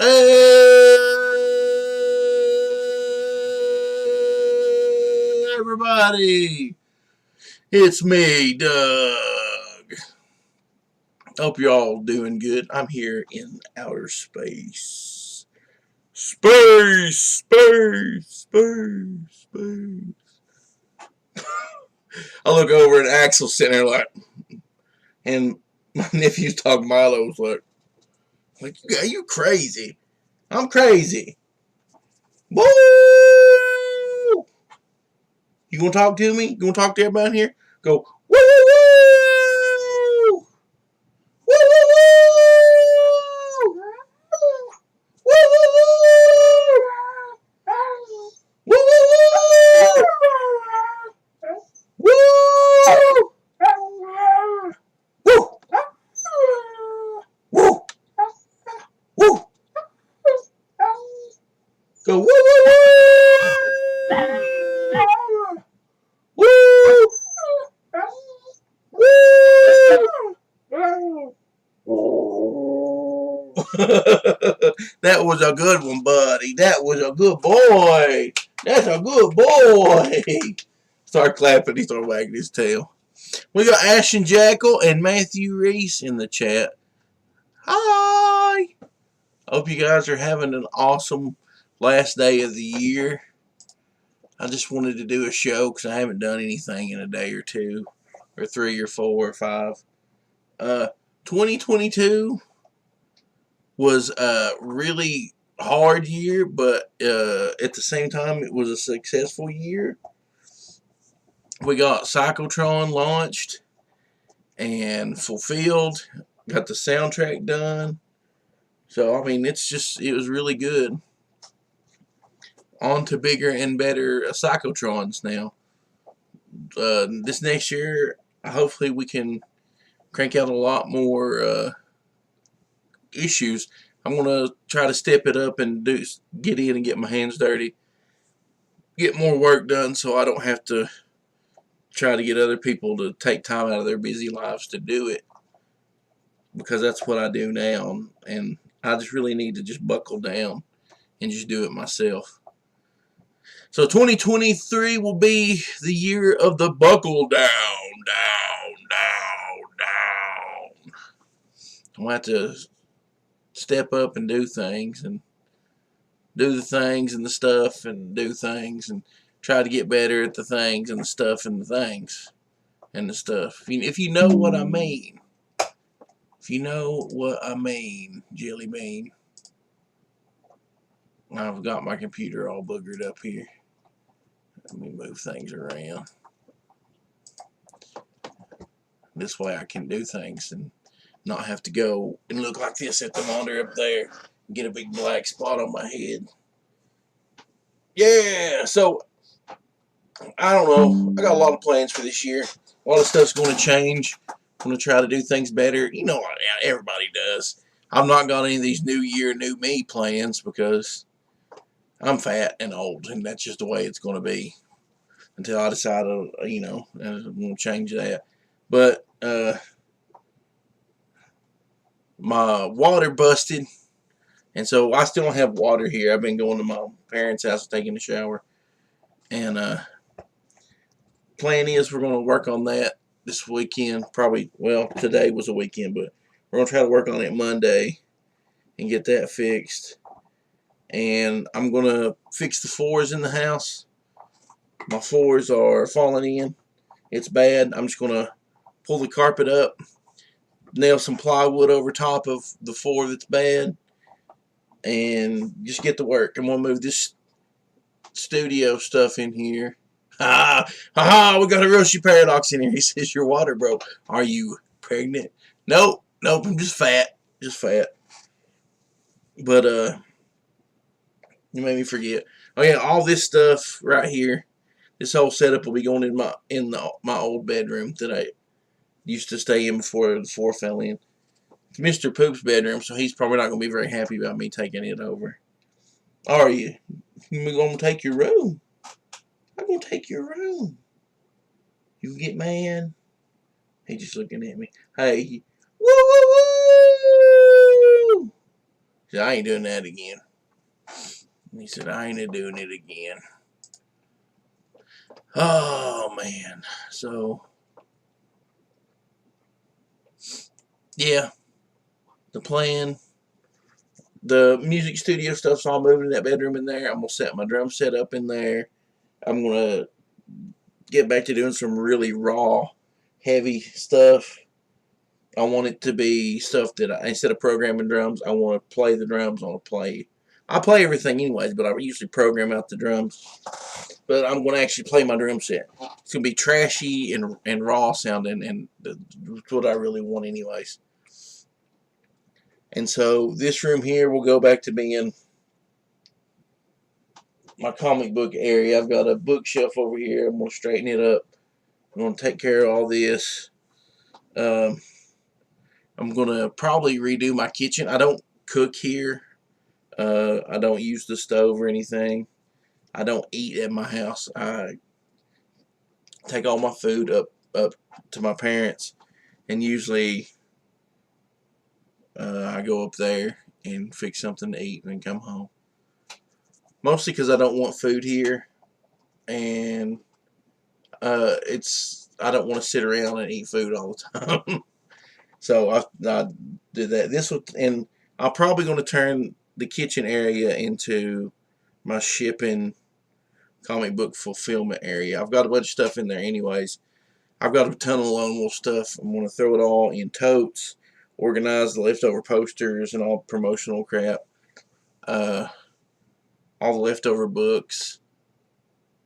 Hey, everybody! It's me, Doug. Hope you're all doing good. I'm here in outer space. Space. I look over and Axel's sitting there like, and my nephew's talking Milo's like, you crazy. I'm crazy. Woo! You gonna talk to me? You gonna talk to everybody here? Go, woo, woo, woo! Woo, woo, woo! Woo, woo, woo! Woo, woo, woo! Woo! Woo! Go, woo, woo, woo! Woo! That was a good one, buddy. That was a good boy. That's a good boy. Start clapping. He started wagging his tail. We got Ashton Jackal and Matthew Reese in the chat. Hi. Hope you guys are having an awesome last day of the year. I just wanted to do a show because I haven't done anything in a day or two, or 3 or 4 or 5. 2022 was a really hard year, but at the same time, it was a successful year. We got Cyclotron launched and fulfilled. Got the soundtrack done. So, I mean, it was really good. On to bigger and better Cyclotrons now. This next year, hopefully we can crank out a lot more issues. I'm going to try to step it up and get in and get my hands dirty. Get more work done so I don't have to try to get other people to take time out of their busy lives to do it. Because that's what I do now. And I just really need to just buckle down and just do it myself. So 2023 will be the year of the buckle down. I'm going to have to step up and do things and do the things and the stuff and do things and try to get better at the things and the stuff and the things and the stuff. If you know what I mean. If you know what I mean, Jelly Bean. I've got my computer all boogered up here. Let me move things around. This way I can do things and not have to go and look like this at the monitor up there and get a big black spot on my head. Yeah, so I don't know. I got a lot of plans for this year. A lot of stuff's going to change. I'm going to try to do things better. You know, everybody does. I've not got any of these new year, new me plans because I'm fat and old, and that's just the way it's going to be until I decide, I'm going to change that. But my water busted, and so I still don't have water here. I've been going to my parents' house taking a shower, and plan is we're going to work on that this weekend. Probably, well, today was a weekend, but we're going to try to work on it Monday and get that fixed. And I'm going to fix the floors in the house. My floors are falling in. It's bad. I'm just going to pull the carpet up, nail some plywood over top of the floor that's bad, and just get to work. I'm going to move this studio stuff in here. We got a Roshi Paradox in here. He says, your water broke. Are you pregnant? Nope, I'm just fat. But, you made me forget. Oh, yeah, all this stuff right here, this whole setup will be going in my old bedroom that I used to stay in before the floor fell in. It's Mr. Poop's bedroom, so he's probably not going to be very happy about me taking it over. Are you? You're going to take your room? I'm going to take your room. You get mad? He just looking at me. Hey. Woo, woo, woo! said, I ain't doing that again. And he said, I ain't doing it again. Oh, man. So, yeah. The plan. The music studio stuff's all moving in that bedroom in there. I'm going to set my drum set up in there. I'm going to get back to doing some really raw, heavy stuff. I want it to be stuff that instead of programming drums, I want to play the drums. I play everything anyways, but I usually program out the drums. But I'm going to actually play my drum set. It's going to be trashy and raw sounding, and that's what I really want anyways. And so this room here will go back to being my comic book area. I've got a bookshelf over here. I'm going to straighten it up. I'm going to take care of all this. I'm going to probably redo my kitchen. I don't cook here. I don't use the stove or anything. I don't eat at my house. I take all my food up to my parents, and usually I go up there and fix something to eat and then come home. Mostly because I don't want food here, and I don't want to sit around and eat food all the time. So I did that. And I'm probably going to turn the kitchen area into my shipping comic book fulfillment area. I've got a bunch of stuff in there anyways. I've got a ton of Lone Wolf stuff. I'm going to throw it all in totes, organize the leftover posters and all promotional crap, all the leftover books.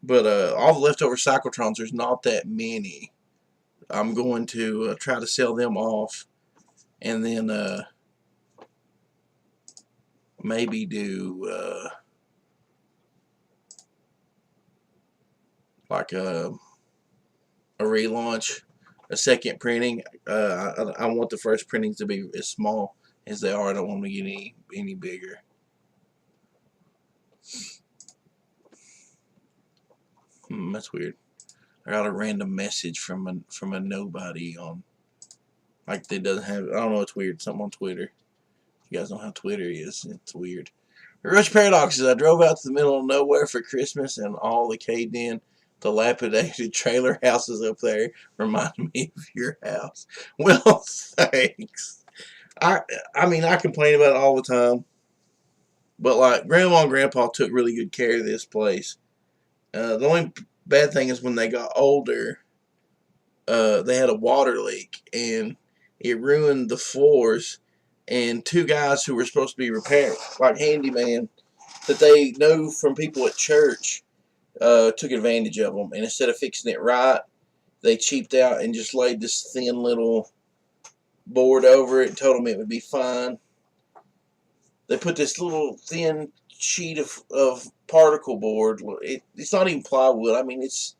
But all the leftover Cyclotrons, there's not that many. I'm going to try to sell them off, and then maybe do like a relaunch, a second printing. I want the first printings to be as small as they are. I don't want them to get any bigger. That's weird. I got a random message from a nobody on, like, they doesn't have. I don't know. It's weird. Something on Twitter. You guys know how Twitter is. It's weird. Rush Paradoxes. I drove out to the middle of nowhere for Christmas, and all the caved-in, dilapidated trailer houses up there remind me of your house. Well, thanks. I mean, I complain about it all the time, but like Grandma and Grandpa took really good care of this place. The only bad thing is when they got older, they had a water leak, and it ruined the floors. And two guys who were supposed to be repairing, like handyman, that they knew from people at church, took advantage of them. And instead of fixing it right, they cheaped out and just laid this thin little board over it and told them it would be fine. They put this little thin sheet of particle board. It's not even plywood. I mean, it's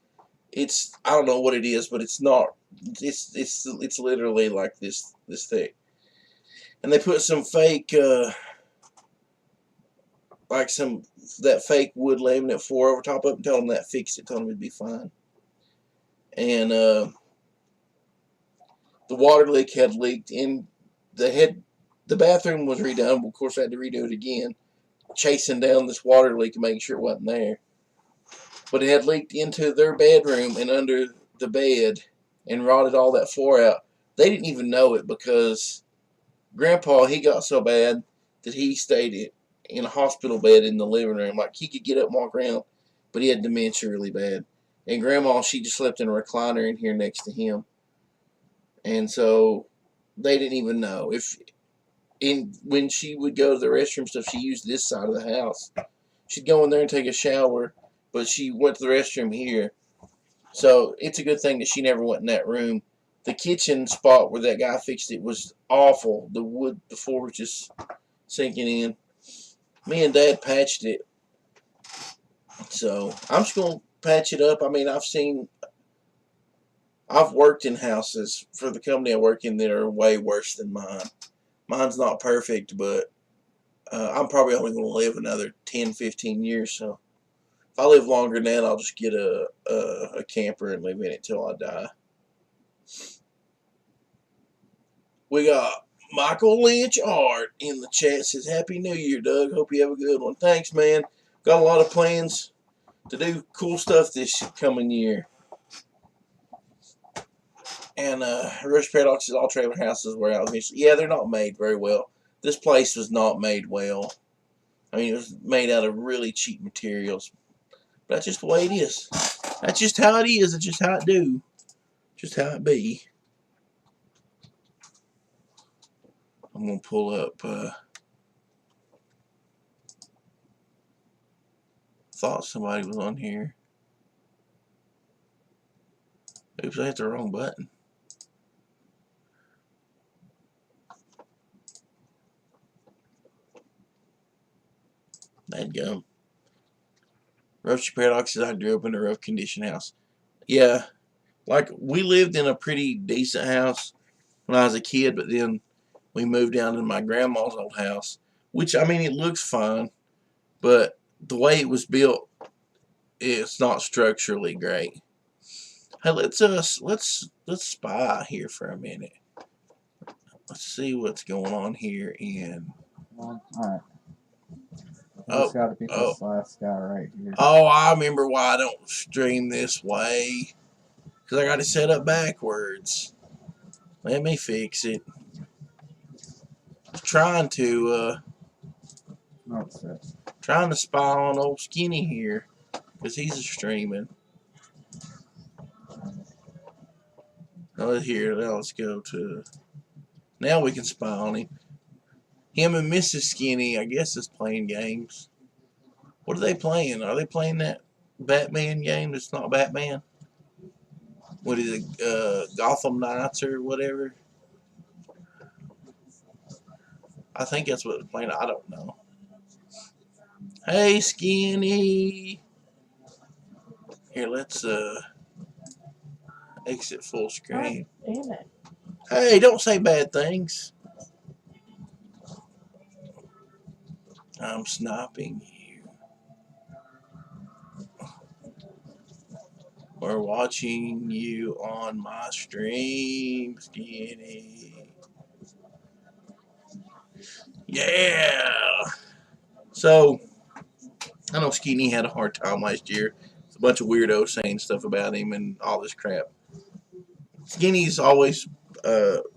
I don't know what it is, but it's not. It's literally like this thick. And they put some fake like that fake wood laminate floor over top of it and told them that fixed it. Told them it'd be fine. And the water leak had leaked in the bathroom was redone. Of course, I had to redo it again, chasing down this water leak and making sure it wasn't there. But it had leaked into their bedroom and under the bed and rotted all that floor out. They didn't even know it because Grandpa, he got so bad that he stayed in a hospital bed in the living room. Like, he could get up and walk around, but he had dementia really bad. And Grandma, she just slept in a recliner in here next to him. And so they didn't even know. When she would go to the restroom stuff, she used this side of the house. She'd go in there and take a shower, but she went to the restroom here. So it's a good thing that she never went in that room. The kitchen spot where that guy fixed it was awful. The floor was just sinking in. Me and Dad patched it. So I'm just going to patch it up. I mean, I've worked in houses for the company I work in that are way worse than mine. Mine's not perfect, but I'm probably only going to live another 10, 15 years. So if I live longer than that, I'll just get a camper and live in it till I die. We got Michael Lynch Art in the chat says, Happy New Year, Doug. Hope you have a good one. Thanks, man. Got a lot of plans to do cool stuff this coming year. And Rush Paradox's all trailer houses were out eventually. Yeah, they're not made very well. This place was not made well. I mean, it was made out of really cheap materials. But that's just the way it is. That's just how it is. It's just how it do. Just how it be. I'm going to pull up. Thought somebody was on here. Oops, I hit the wrong button. Dadgum. Roach Paradox says, I grew up in a rough condition house. Yeah, like we lived in a pretty decent house when I was a kid, but then we moved down to my grandma's old house, which, I mean, it looks fine, but the way it was built, it's not structurally great. Hey, let's spy here for a minute. Let's see what's going on here in. All right. It's got to be this last guy right here. Oh, I remember why I don't stream this way. Because I got it set up backwards. Let me fix it. Trying to spy on old Skinny here. Because he's streaming. Here, now let's go to. Now we can spy on him. Him and Mrs. Skinny, I guess, is playing games. What are they playing? Are they playing that Batman game that's not Batman? What is it? Gotham Knights or whatever? I think that's what they're playing. I don't know. Hey, Skinny. Here, let's exit full screen. Damn it. Hey, don't say bad things. I'm sniping you. We're watching you on my stream, Skinny. Yeah. So, I know Skinny had a hard time last year. It's a bunch of weirdos saying stuff about him and all this crap. Skinny's always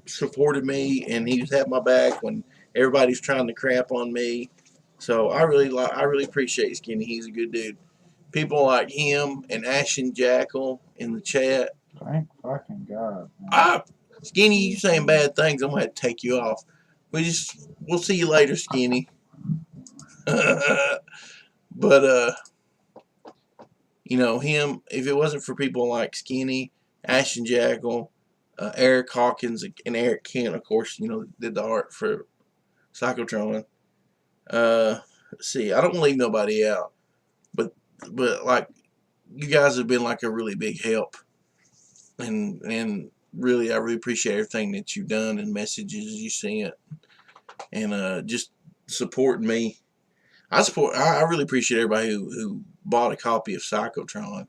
supported me, and he's had my back when everybody's trying to crap on me. So I really appreciate Skinny. He's a good dude. People like him and Ashen Jackal in the chat. Thank fucking God. Skinny, you saying bad things, I'm gonna have to take you off. We'll see you later, Skinny. But you know, him, if it wasn't for people like Skinny, Ashen Jackal, Eric Hawkins, and Eric Kent, of course, you know, did the art for Psychotron. Let's see, I don't leave nobody out, but like, you guys have been like a really big help, and really, I really appreciate everything that you've done and messages you sent, and just supporting me. I really appreciate everybody who bought a copy of Psychotron.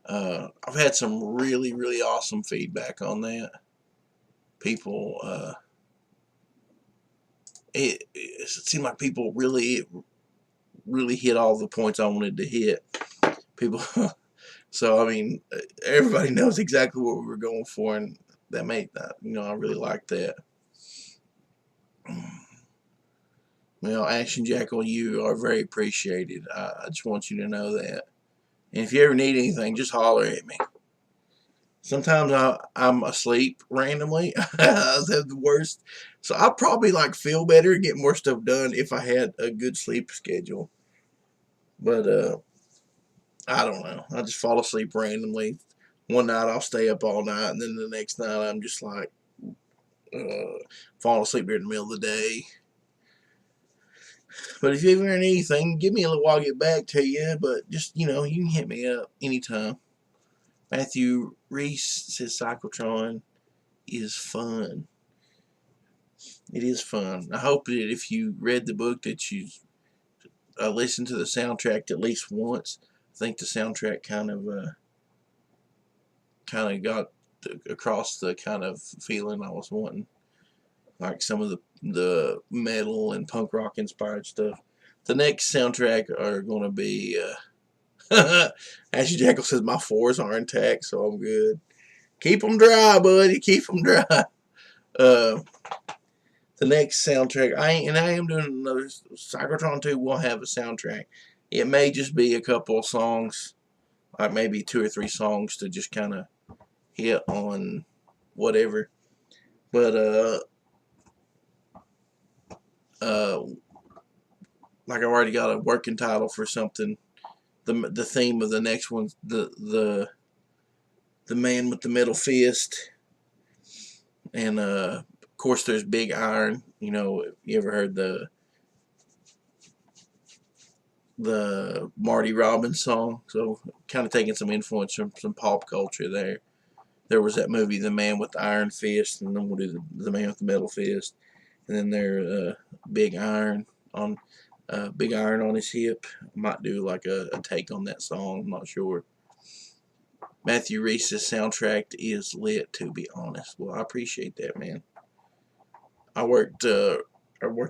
I've had some really, really awesome feedback on that. People, it seemed like people really hit all the points I wanted to hit. People, so I mean, everybody knows exactly what we were going for, and that made that, you know, I really like that. Well, Action Jackal, you are very appreciated. I just want you to know that. And if you ever need anything, just holler at me. Sometimes I'm asleep randomly. I have the worst. So I'd probably like feel better and get more stuff done if I had a good sleep schedule. But I don't know. I just fall asleep randomly. One night I'll stay up all night, and then the next night I'm just like falling asleep during the middle of the day. But if you ever need anything, give me a little while to get back to you. But just, you know, you can hit me up anytime. Matthew Reese says Psychotron is fun. It is fun. I hope that if you read the book that you listened to the soundtrack at least once. I think the soundtrack kind of got across the kind of feeling I was wanting. like some of the metal and punk rock inspired stuff. The next soundtrack are going to be, Ashley Jackal says my 4s are intact, so I'm good. Keep them dry, buddy. Keep them dry. The next soundtrack, I am doing another Psychotron 2 will have a soundtrack. It may just be a couple of songs, like maybe 2 or 3 songs to just kind of hit on whatever. But like I already got a working title for something. The theme of the next one, the man with the metal fist, and of course there's Big Iron. You know, you ever heard the Marty Robbins song? So kind of taking some influence from some pop culture there. There was that movie, The Man with the Iron Fist, and then we'll do the Man with the Metal Fist, and then there Big Iron on his hip. Might do like a take on that song. I'm not sure. Matthew Reese's soundtrack is lit, to be honest. Well, I appreciate that, man. I worked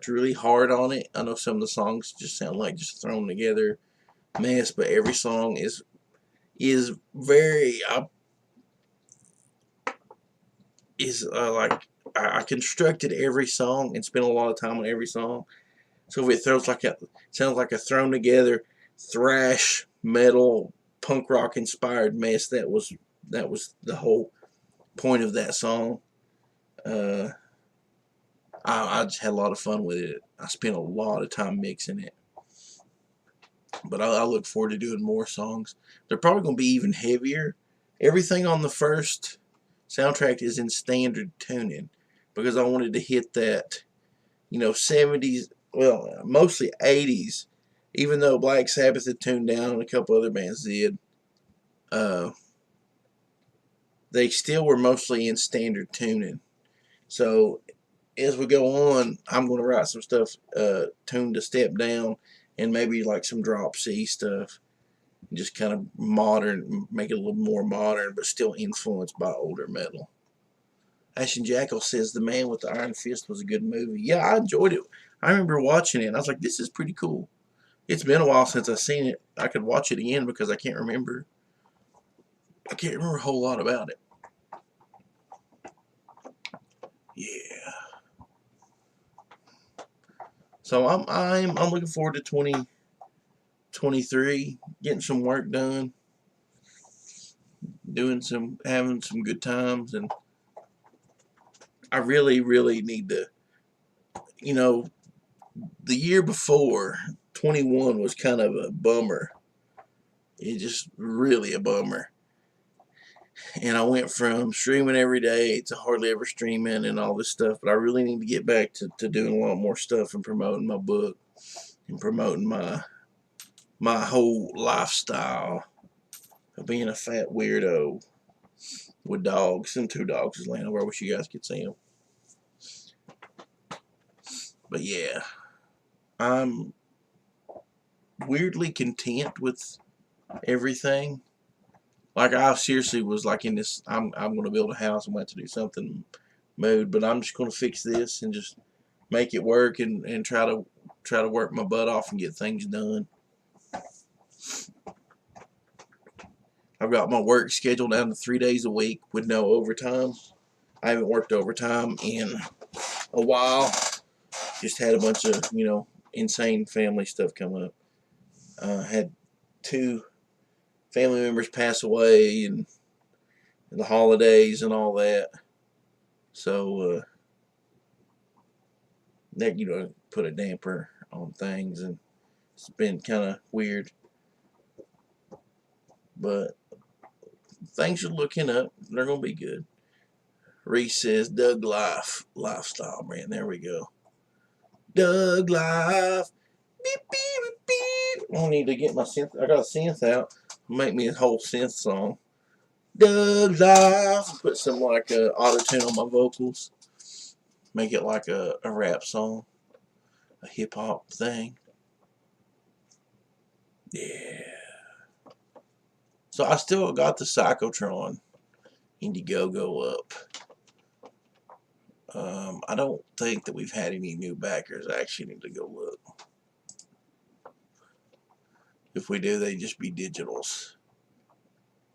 really hard on it. I know some of the songs just sound like just thrown together mess, but every song is very like I constructed every song and spent a lot of time on every song. So if it sounds like a thrown together thrash metal punk rock inspired mess, that was the whole point of that song. I just had a lot of fun with it. I spent a lot of time mixing it. But I look forward to doing more songs. They're probably going to be even heavier. Everything on the first soundtrack is in standard tuning because I wanted to hit that, 70s, well, mostly 80s. Even though Black Sabbath had tuned down and a couple other bands did, they still were mostly in standard tuning. So as we go on, I'm going to write some stuff tuned to step down and maybe like some drop C stuff. Just kind of modern, make it a little more modern, but still influenced by older metal. Ashen Jackal says The Man with the Iron Fist was a good movie. Yeah, I enjoyed it. I remember watching it, and I was like, this is pretty cool. It's been a while since I've seen it. I could watch it again because I can't remember a whole lot about it. Yeah. So I'm looking forward to 2023, getting some work done, having some good times, and I really, really need to, the year before, 21 was kind of a bummer. It's just really a bummer. And I went from streaming every day to hardly ever streaming and all this stuff. But I really need to get back to doing a lot more stuff and promoting my book and promoting my whole lifestyle of being a fat weirdo with dogs, and 2 dogs is laying over. I wish you guys could see them. But yeah, I'm weirdly content with everything. Like I seriously was like in this I'm going to build a house and want to do something mood, but I'm just going to fix this and just make it work and try to work my butt off and get things done. I've got my work scheduled down to 3 days a week with no overtime. I haven't worked overtime in a while. Just had a bunch of, insane family stuff come up. Had 2 family members pass away and the holidays and all that. So that put a damper on things, and it's been kind of weird. But things are looking up. They're gonna be good. Reese says Doug Lifestyle brand. There we go. Doug Life. Beep, beep, beep, beep. I need to get my synth. I got a synth out. Make me a whole synth song. Doug Life. Put some like auto tune on my vocals. Make it like a rap song, a hip hop thing. Yeah. So I still got the Psychotron Indiegogo up. I don't think that we've had any new backers. I actually need to go look. If we do, they just be digitals.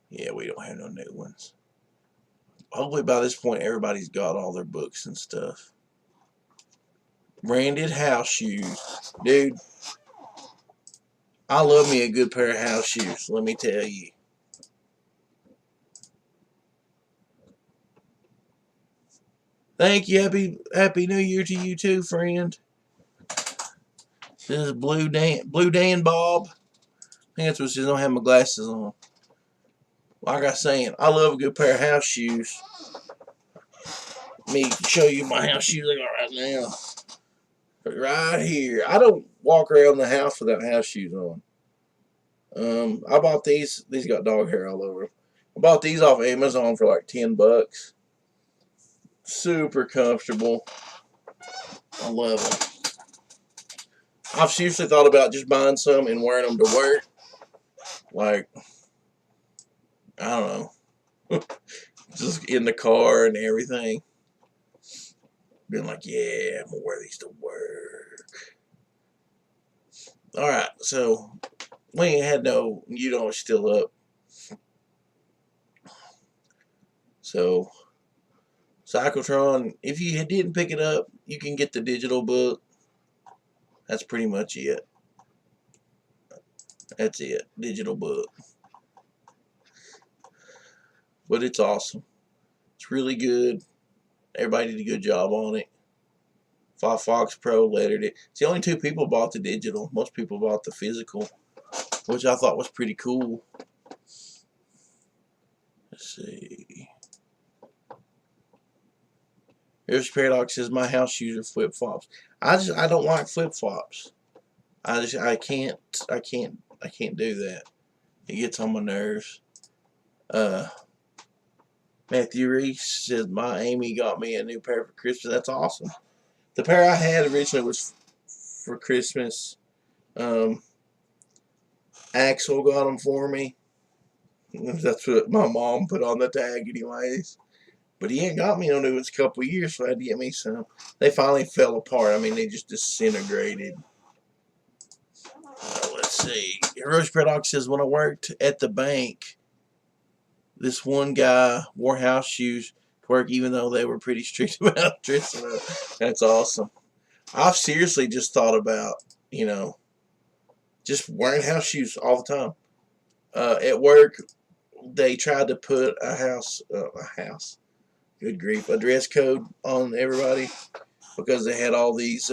Yeah, we don't have no new ones. Hopefully by this point everybody's got all their books and stuff. Branded house shoes. Dude, I love me a good pair of house shoes, let me tell you. Thank you. Happy New Year to you too, friend. This is Blue Dan Bob. I think that's what it says. I don't have my glasses on. Like I was saying, I love a good pair of house shoes. Let me show you my house shoes I got right now. Right here. I don't walk around the house without house shoes on. I bought these. These got dog hair all over them. I bought these off Amazon for like $10. Super comfortable. I love them. I've seriously thought about just buying some and wearing them to work. Like, I don't know. Just in the car and everything. Been like, yeah, I'm going to wear these to work. Alright, so we ain't had no, you know, it's still up. So, Cyclotron, if you didn't pick it up, you can get the digital book. That's pretty much it. That's it. Digital book. But it's awesome. It's really good. Everybody did a good job on it. Fox Pro lettered it. It's the only two people bought the digital. Most people bought the physical, which I thought was pretty cool. Let's see. Here's Paradox says my house shoes are flip flops. I don't like flip flops. I can't do that. It gets on my nerves. Matthew Reese says my Amy got me a new pair for Christmas. That's awesome. The pair I had originally was for Christmas. Axel got them for me. That's what my mom put on the tag anyways. But he ain't got me no new ones a couple of years, so I had to get me some. They finally fell apart. I mean, they just disintegrated. Let's see. Rose Paradox says, when I worked at the bank, this one guy wore house shoes to work even though they were pretty strict about dressing up. That's awesome. I've seriously just thought about, you know, just wearing house shoes all the time. At work, they tried to put a good grief, a dress code on everybody because they had all these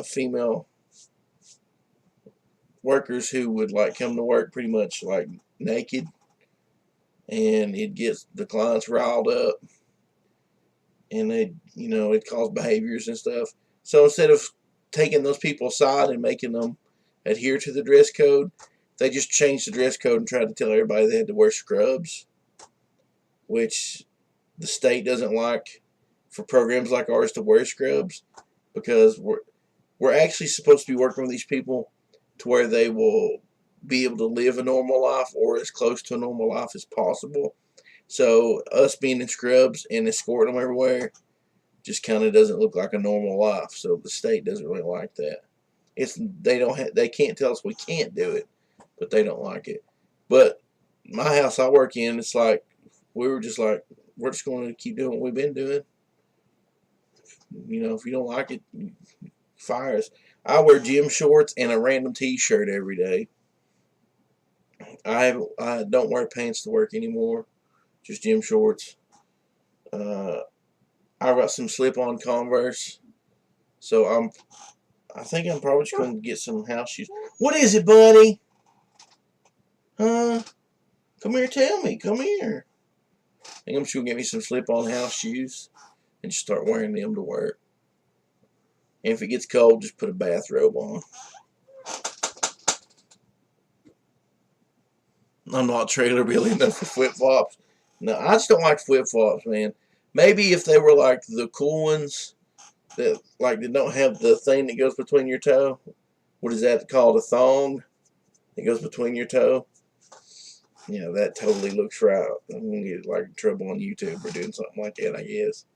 female workers who would like come to work pretty much like naked, and it gets the clients riled up, and it cause behaviors and stuff. So instead of taking those people aside and making them adhere to the dress code, they just changed the dress code and tried to tell everybody they had to wear scrubs, which the state doesn't like for programs like ours to wear scrubs, because we're actually supposed to be working with these people to where they will be able to live a normal life or as close to a normal life as possible. So us being in scrubs and escorting them everywhere just kind of doesn't look like a normal life. So the state doesn't really like that. They can't tell us we can't do it, but they don't like it. But my house I work in, it's like we're just going to keep doing what we've been doing. If you don't like it, fire us. I wear gym shorts and a random t-shirt every day. I don't wear pants to work anymore. Just gym shorts. I've got some slip-on Converse. So I think I'm probably just going to get some house shoes. What is it, buddy? Huh? Come here, tell me. Come here. I think I'm just going to get me some slip-on house shoes and just start wearing them to work. And if it gets cold, just put a bathrobe on. I'm not trailer Billy enough for flip-flops. No, I just don't like flip-flops, man. Maybe if they were like the cool ones that they don't have the thing that goes between your toe. What is that called? A thong that goes between your toe. Yeah, that totally looks right. I'm gonna get like trouble on YouTube for doing something like that, I guess.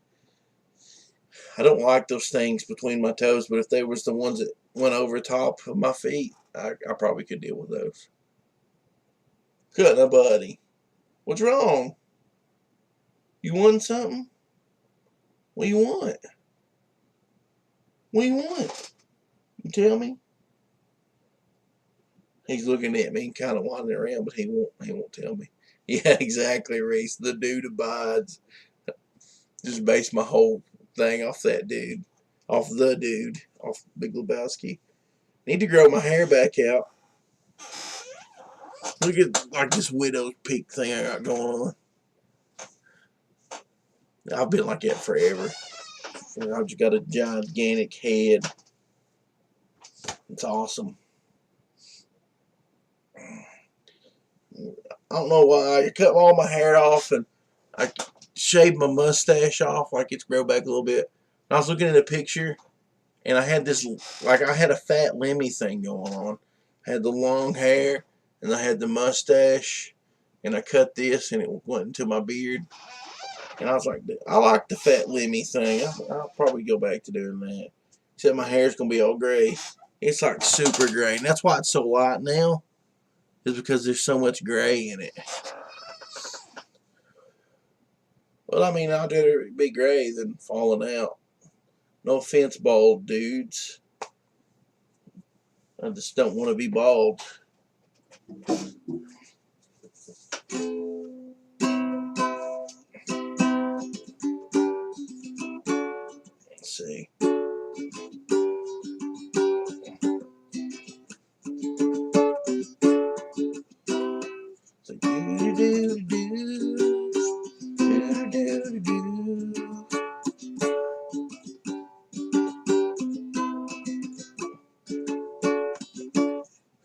I don't like those things between my toes, but if they was the ones that went over top of my feet, I probably could deal with those. Good, now, buddy. What's wrong? You want something? What do you want? What do you want? You tell me. He's looking at me and kind of wandering around, but he won't tell me. Yeah, exactly, Reese. The dude abides. Just base my whole thing off that dude. Off the dude. Off Big Lebowski. Need to grow my hair back out. Look at like this widow's peak thing I got going on. I've been like that forever. I've just got a gigantic head. It's awesome. I don't know why. I cut all my hair off and I shaved my mustache off like it's grow back a little bit. And I was looking at a picture and I had this, like I had a fat Lemmy thing going on. I had the long hair and I had the mustache and I cut this and it went into my beard. And I was like, I like the fat Lemmy thing. I'll probably go back to doing that. Except my hair's going to be all gray. It's like super gray. And that's why it's so light now. Is because there's so much gray in it. Well, I mean, I'd rather be gray than falling out. No offense, bald dudes. I just don't want to be bald. Let's see. So do do do do do.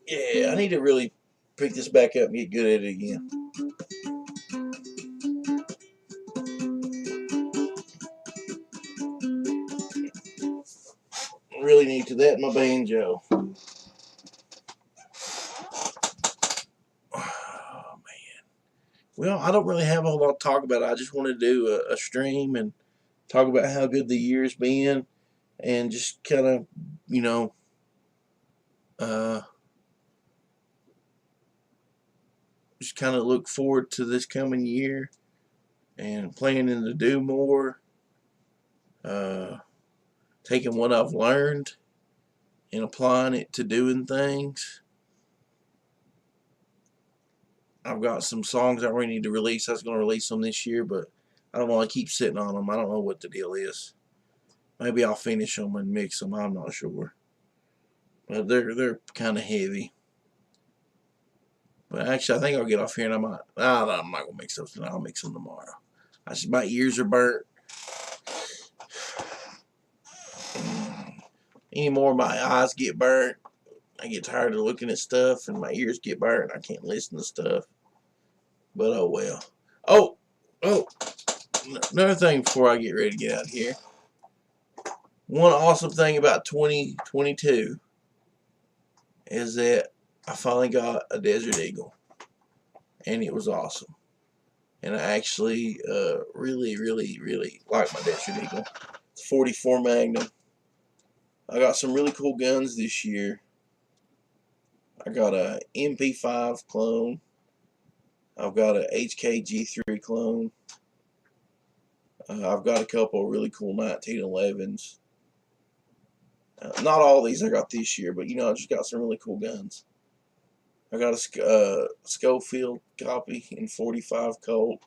Yeah, I need to really pick this back up and get good at it again. I really need to that in my banjo. Oh man. Well, I don't really have a whole lot to talk about. I just want to do a stream and talk about how good the year's been, and just kind of, you know, just kind of look forward to this coming year and planning to do more. Taking what I've learned and applying it to doing things. I've got some songs I really need to release. I was going to release them this year, but I don't want to keep sitting on them. I don't know what the deal is. Maybe I'll finish them and mix them. I'm not sure. But they're kind of heavy. But actually, I think I'll get off here and I'm not going to mix those tonight. I'll mix them tomorrow. My ears are burnt. Anymore, my eyes get burnt. I get tired of looking at stuff and my ears get burnt. I can't listen to stuff. But oh well. Oh, another thing before I get ready to get out of here. One awesome thing about 2022 is that I finally got a Desert Eagle. And it was awesome. And I actually really, really, really like my Desert Eagle. It's 44 Magnum. I got some really cool guns this year. I got a MP5 clone. I've got a HKG3 clone. I've got a couple of really cool 1911s. Not all these I got this year, but you know, I just got some really cool guns. I got a Schofield copy in 45 Colt.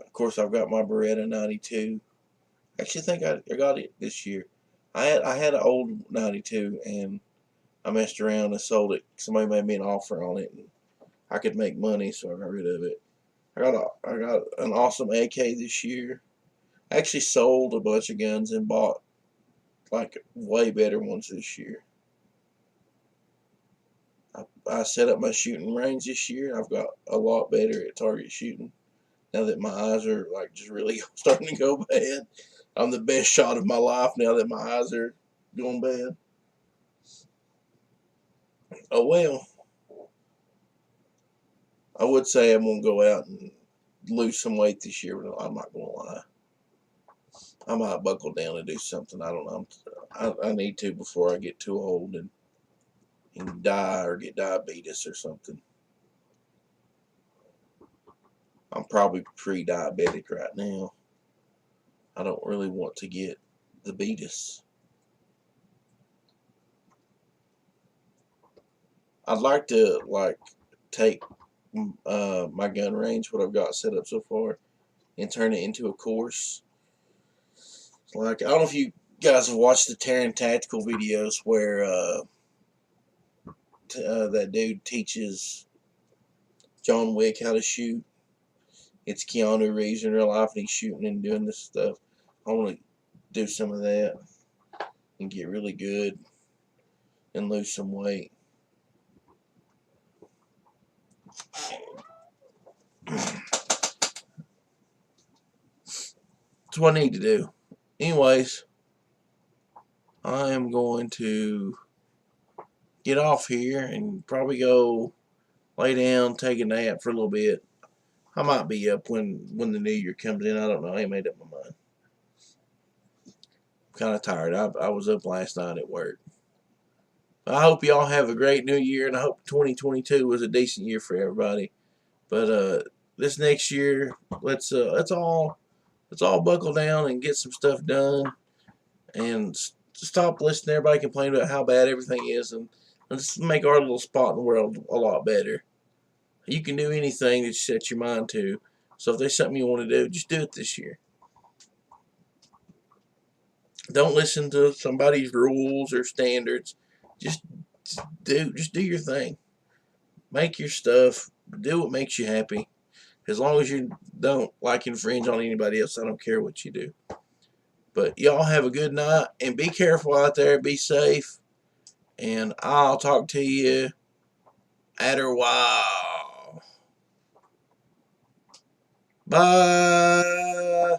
Of course, I've got my Beretta 92. I actually think I got it this year. I had an old 92 and I messed around and sold it. Somebody made me an offer on it and I could make money, so I got rid of it. I got an awesome AK this year. I actually sold a bunch of guns and bought like way better ones this year. I set up my shooting range this year. I've got a lot better at target shooting now that my eyes are like just really starting to go bad. I'm the best shot of my life now that my eyes are going bad. Oh well. I would say I'm gonna go out and lose some weight this year, but I'm not gonna lie. I might buckle down and do something. I don't know. I need to before I get too old and die or get diabetes or something. I'm probably pre-diabetic right now. I don't really want to get the beatus. I'd like to take my gun range, what I've got set up so far, and turn it into a course. Like, I don't know if you guys have watched the Terran Tactical videos where that dude teaches John Wick how to shoot. It's Keanu Reeves in real life, and he's shooting and doing this stuff. I want to do some of that and get really good and lose some weight. That's what I need to do. Anyways, I am going to get off here and probably go lay down, take a nap for a little bit. I might be up when the new year comes in. I don't know. I ain't made up my mind. I'm kind of tired. I was up last night at work. I hope y'all have a great new year, and I hope 2022 was a decent year for everybody. But this next year, let's all buckle down and get some stuff done, and stop listening to everybody complain about how bad everything is, and let's make our little spot in the world a lot better. You can do anything that you set your mind to. So if there's something you want to do, just do it this year. Don't listen to somebody's rules or standards. Just do your thing. Make your stuff. Do what makes you happy. As long as you don't infringe on anybody else, I don't care what you do. But y'all have a good night and be careful out there. Be safe. And I'll talk to you at a while. Bye.